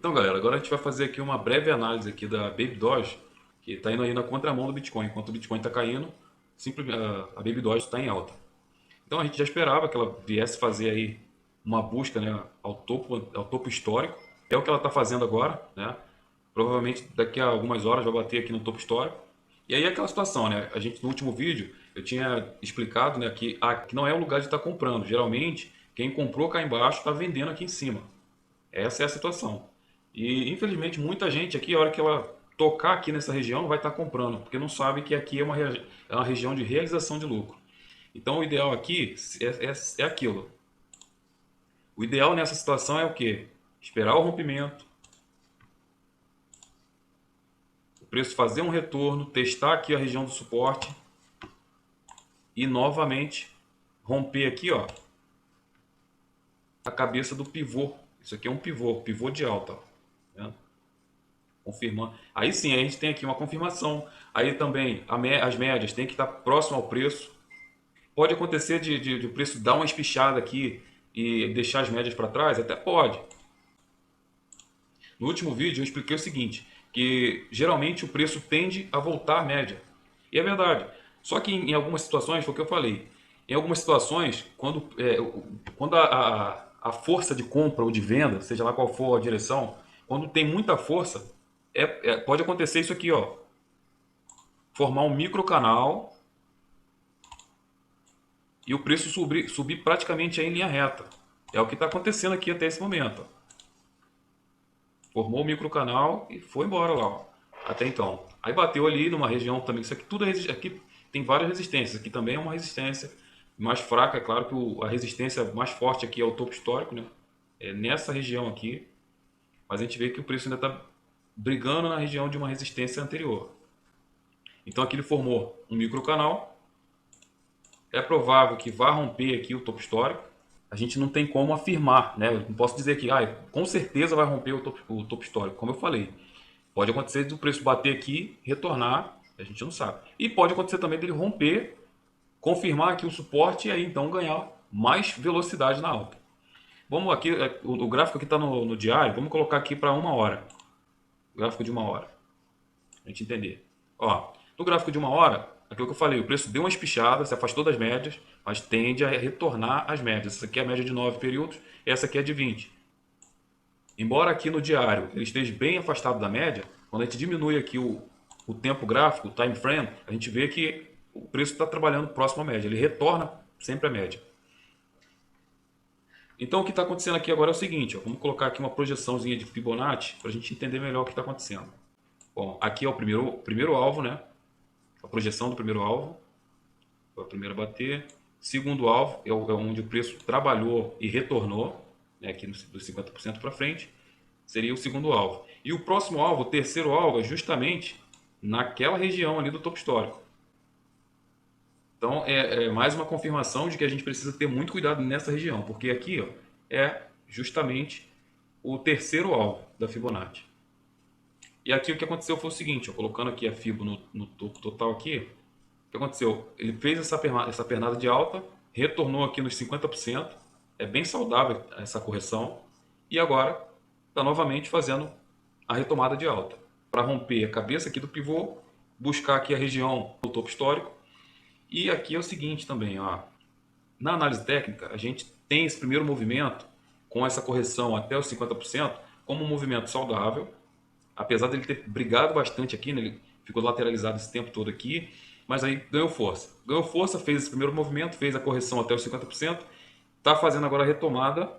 Então, galera, agora a gente vai fazer aqui uma breve análise aqui da Baby Doge, que está indo aí na contramão do Bitcoin. Enquanto o Bitcoin está caindo, a Baby Doge está em alta. Então a gente já esperava que ela viesse fazer aí uma busca, né, ao topo histórico. É o que ela está fazendo agora, né? Provavelmente daqui a algumas horas vai bater aqui no topo histórico. E aí é aquela situação, né? A gente no último vídeo eu tinha explicado, né, que aqui não é o lugar de estar comprando. Geralmente quem comprou cá embaixo está vendendo aqui em cima. Essa é a situação. E infelizmente muita gente aqui, a hora que ela tocar aqui nessa região, vai estar comprando, porque não sabe que aqui é uma região de realização de lucro. Então o ideal aqui é aquilo. O ideal nessa situação é o quê? Esperar o rompimento, o preço fazer um retorno, testar aqui a região do suporte e novamente romper aqui, ó, a cabeça do pivô. Isso aqui é um pivô, pivô de alta, ó, né? Confirmando. Aí sim, a gente tem aqui uma confirmação. Aí também as médias têm que estar próximo ao preço. Pode acontecer de o preço dar uma espichada aqui e deixar as médias para trás? Até pode. No último vídeo eu expliquei o seguinte, que geralmente o preço tende a voltar à média. E é verdade. Só que em algumas situações, foi o que eu falei, em algumas situações, quando a força de compra ou de venda, seja lá qual for a direção, quando tem muita força, pode acontecer isso aqui, ó, formar um micro canal e o preço subir praticamente aí em linha reta. É o que está acontecendo aqui até esse momento. Formou o microcanal e foi embora lá, ó, até então. Aí bateu ali numa região também, isso aqui tudo aqui tem várias resistências, aqui também é uma resistência mais fraca, é claro que a resistência mais forte aqui é o topo histórico, né? É nessa região aqui, mas a gente vê que o preço ainda está brigando na região de uma resistência anterior. Então aqui ele formou um microcanal, é provável que vá romper aqui o topo histórico. A gente não tem como afirmar, né? Eu não posso dizer que com certeza vai romper o topo histórico, como eu falei. Pode acontecer do preço bater aqui, retornar, a gente não sabe. E pode acontecer também dele romper, confirmar aqui o suporte e aí então ganhar mais velocidade na alta. Vamos aqui, o gráfico aqui está no diário, vamos colocar aqui para uma hora. Gráfico de uma hora, a gente entender. Ó, no gráfico de uma hora, aquilo que eu falei, o preço deu uma espichada, se afastou das médias, mas tende a retornar às médias. Essa aqui é a média de 9 períodos, essa aqui é de 20. Embora aqui no diário ele esteja bem afastado da média, quando a gente diminui aqui o tempo gráfico, o time frame, a gente vê que o preço está trabalhando próximo à média, ele retorna sempre à média. Então o que está acontecendo aqui agora é o seguinte, ó, vamos colocar aqui uma projeçãozinha de Fibonacci para a gente entender melhor o que está acontecendo. Bom, aqui é o primeiro alvo, né? A projeção do primeiro alvo, foi a primeira a bater. Segundo alvo é onde o preço trabalhou e retornou, né, aqui dos 50% para frente. Seria o segundo alvo. E o próximo alvo, o terceiro alvo, é justamente naquela região ali do topo histórico. Então é mais uma confirmação de que a gente precisa ter muito cuidado nessa região, porque aqui, ó, é justamente o terceiro alvo da Fibonacci. E aqui o que aconteceu foi o seguinte, ó, colocando aqui a Fibo no topo total aqui, o que aconteceu? Ele fez essa pernada de alta, retornou aqui nos 50%, é bem saudável essa correção, e agora está novamente fazendo a retomada de alta, para romper a cabeça aqui do pivô, buscar aqui a região do topo histórico. E aqui é o seguinte também, ó, na análise técnica, a gente tem esse primeiro movimento com essa correção até os 50% como um movimento saudável, apesar dele ter brigado bastante aqui, né, ele ficou lateralizado esse tempo todo aqui, mas aí ganhou força. Ganhou força, fez esse primeiro movimento, fez a correção até os 50%, está fazendo agora a retomada,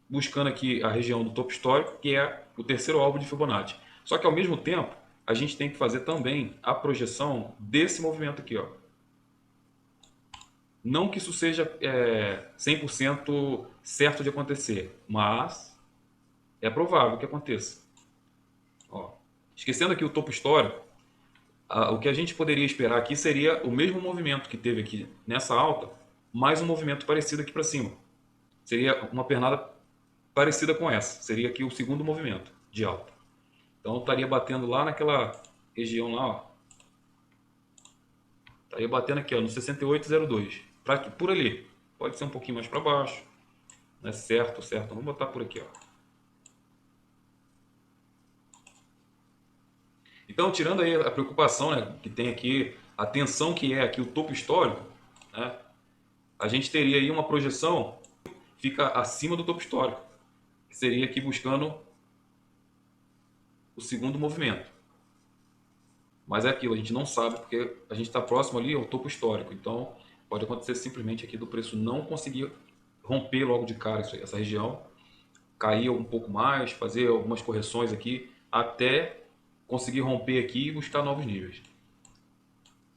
buscando aqui a região do topo histórico, que é o terceiro alvo de Fibonacci. Só que ao mesmo tempo, a gente tem que fazer também a projeção desse movimento aqui, ó. Não que isso seja 100% certo de acontecer, mas é provável que aconteça. Ó, esquecendo aqui o topo histórico, o que a gente poderia esperar aqui seria o mesmo movimento que teve aqui nessa alta, mais um movimento parecido aqui para cima. Seria uma pernada parecida com essa. Seria aqui o segundo movimento de alta. Então estaria batendo lá naquela região lá, ó. Estaria batendo aqui, ó, no 68,02. Por ali. Pode ser um pouquinho mais para baixo. Né? Certo, certo. Vamos botar por aqui, ó. Então, tirando aí a preocupação, né, que tem aqui, a tensão que é aqui o topo histórico, né, a gente teria aí uma projeção que fica acima do topo histórico, que seria aqui buscando o segundo movimento. Mas é aquilo, a gente não sabe porque a gente está próximo ali ao topo histórico. Então, pode acontecer simplesmente aqui do preço não conseguir romper logo de cara essa região, cair um pouco mais, fazer algumas correções aqui, até conseguir romper aqui e buscar novos níveis.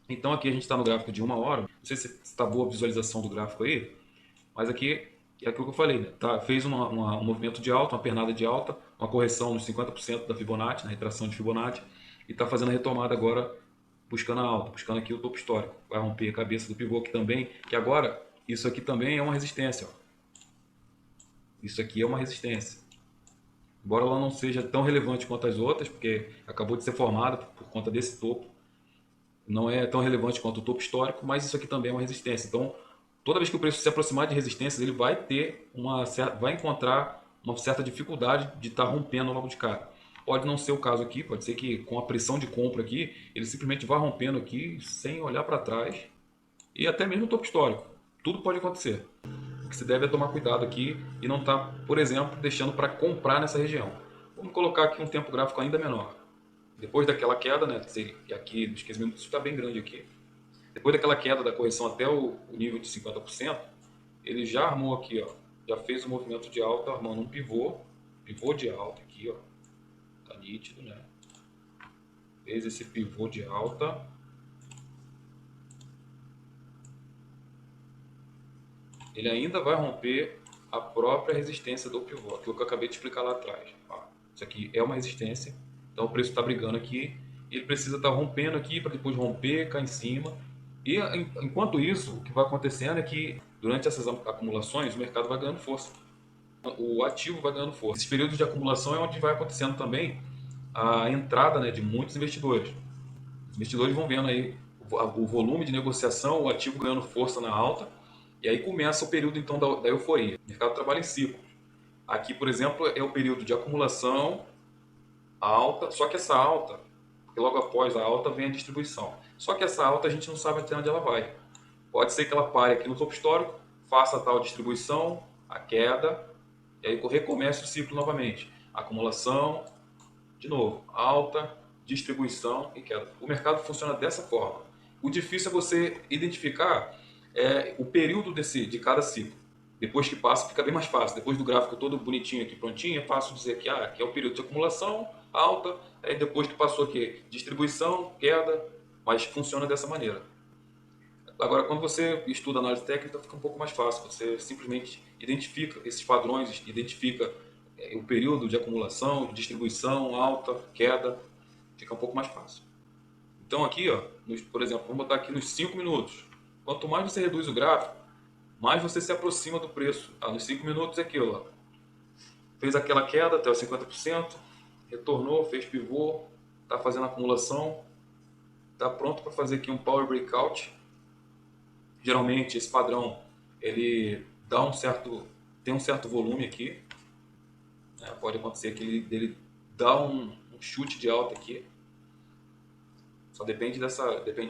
Então aqui a gente está no gráfico de 1 hora, não sei se está boa a visualização do gráfico aí, mas aqui é aquilo que eu falei, né? Fez um movimento de alta, uma pernada de alta, uma correção nos 50% da Fibonacci, na retração de Fibonacci, e está fazendo a retomada agora, buscando a alta, buscando aqui o topo histórico. Vai romper a cabeça do pivô aqui também, que agora, isso aqui também é uma resistência. Ó. Isso aqui é uma resistência. Embora ela não seja tão relevante quanto as outras, porque acabou de ser formada por conta desse topo, não é tão relevante quanto o topo histórico, mas isso aqui também é uma resistência. Então, toda vez que o preço se aproximar de resistências, ele vai ter vai encontrar uma certa dificuldade de estar rompendo logo de cara. Pode não ser o caso aqui, pode ser que com a pressão de compra aqui, ele simplesmente vá rompendo aqui sem olhar para trás e até mesmo o topo histórico. Tudo pode acontecer. O que se deve é tomar cuidado aqui e não estar, por exemplo, deixando para comprar nessa região. Vamos colocar aqui um tempo gráfico ainda menor. Depois daquela queda, né, que aqui nos 15 minutos está bem grande aqui, depois daquela queda da correção até o nível de 50%, ele já armou aqui, ó, já fez um movimento de alta, armando um pivô de alta aqui, ó, tá nítido, né? Fez esse pivô de alta, ele ainda vai romper a própria resistência do pivô, aquilo que eu acabei de explicar lá atrás. Ó, isso aqui é uma resistência, então o preço está brigando aqui, ele precisa estar rompendo aqui para depois romper, cair em cima. E enquanto isso, o que vai acontecendo é que durante essas acumulações o mercado vai ganhando força. O ativo vai ganhando força. Esses períodos de acumulação é onde vai acontecendo também a entrada, né, de muitos investidores. Os investidores vão vendo aí o volume de negociação, o ativo ganhando força na alta, e aí começa o período então da euforia. O mercado trabalha em ciclo. Aqui, por exemplo, é o período de acumulação alta, só que essa alta, porque logo após a alta vem a distribuição. Só que essa alta a gente não sabe até onde ela vai. Pode ser que ela pare aqui no topo histórico, faça a tal distribuição, a queda, e aí recomece o ciclo novamente. Acumulação, de novo, alta, distribuição e queda. O mercado funciona dessa forma. O difícil é você identificar o período de cada ciclo. Depois que passa, fica bem mais fácil. Depois do gráfico todo bonitinho aqui, prontinho, é fácil dizer que aqui é o período de acumulação, alta, aí depois que passou aqui, distribuição, queda, mas funciona dessa maneira. Agora, quando você estuda análise técnica, fica um pouco mais fácil. Você simplesmente identifica esses padrões, identifica o período de acumulação, de distribuição, alta, queda, fica um pouco mais fácil. Então aqui, ó, por exemplo, vamos botar aqui nos 5 minutos. Quanto mais você reduz o gráfico, mais você se aproxima do preço. Nos 5 minutos é aquilo, ó. Fez aquela queda até os 50%, retornou, fez pivô, está fazendo acumulação, está pronto para fazer aqui um power breakout. Geralmente esse padrão ele tem um certo volume aqui, né? Pode acontecer que ele dá um chute de alta aqui. Só depende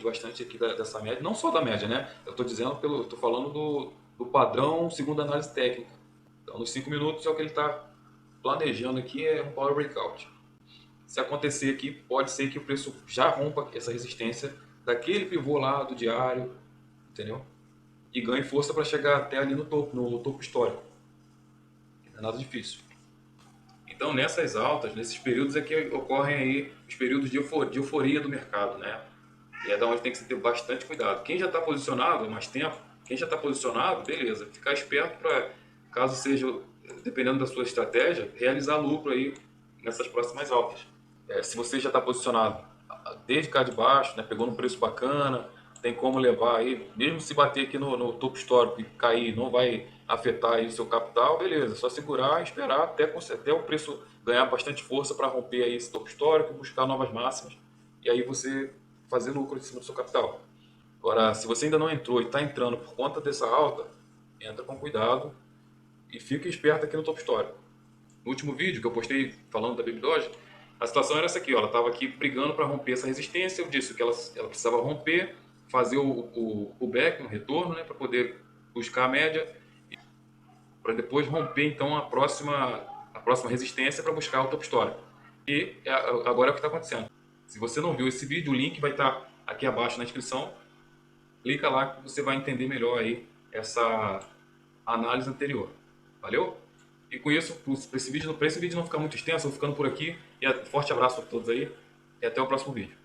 bastante aqui dessa média, não só da média, né? Eu estou falando do padrão segundo a análise técnica. Então, nos 5 minutos é o que ele está planejando aqui, é um power breakout. Se acontecer aqui, pode ser que o preço já rompa essa resistência daquele pivô lá do diário, entendeu? E ganhe força para chegar até ali no topo histórico. Não é nada difícil. Então, nessas altas, nesses períodos é que ocorrem aí os períodos de euforia do mercado, né? E é da onde tem que ter bastante cuidado. Quem já está posicionado há mais tempo, quem já está posicionado, beleza, ficar esperto para, caso seja, dependendo da sua estratégia, realizar lucro aí nessas próximas altas. Se você já está posicionado desde cá de baixo, né, pegou num preço bacana, tem como levar aí, mesmo se bater aqui no topo histórico e cair, não vai afetar aí o seu capital, beleza, só segurar e esperar até o preço ganhar bastante força para romper aí esse topo histórico, buscar novas máximas e aí você fazer lucro em cima do seu capital. Agora, se você ainda não entrou e está entrando por conta dessa alta, entra com cuidado e fique esperto aqui no topo histórico. No último vídeo que eu postei falando da Baby Doge, A situação era essa aqui, ó, ela estava aqui brigando para romper essa resistência. Eu disse que ela precisava romper, fazer o back, um retorno, né, para poder buscar a média, para depois romper então a próxima resistência para buscar o top story. E agora é o que está acontecendo. Se você não viu esse vídeo, o link vai estar aqui abaixo na descrição. Clica lá que você vai entender melhor aí essa análise anterior. Valeu? E com isso, para esse vídeo não ficar muito extenso, eu vou ficando por aqui. E forte abraço a todos aí e até o próximo vídeo.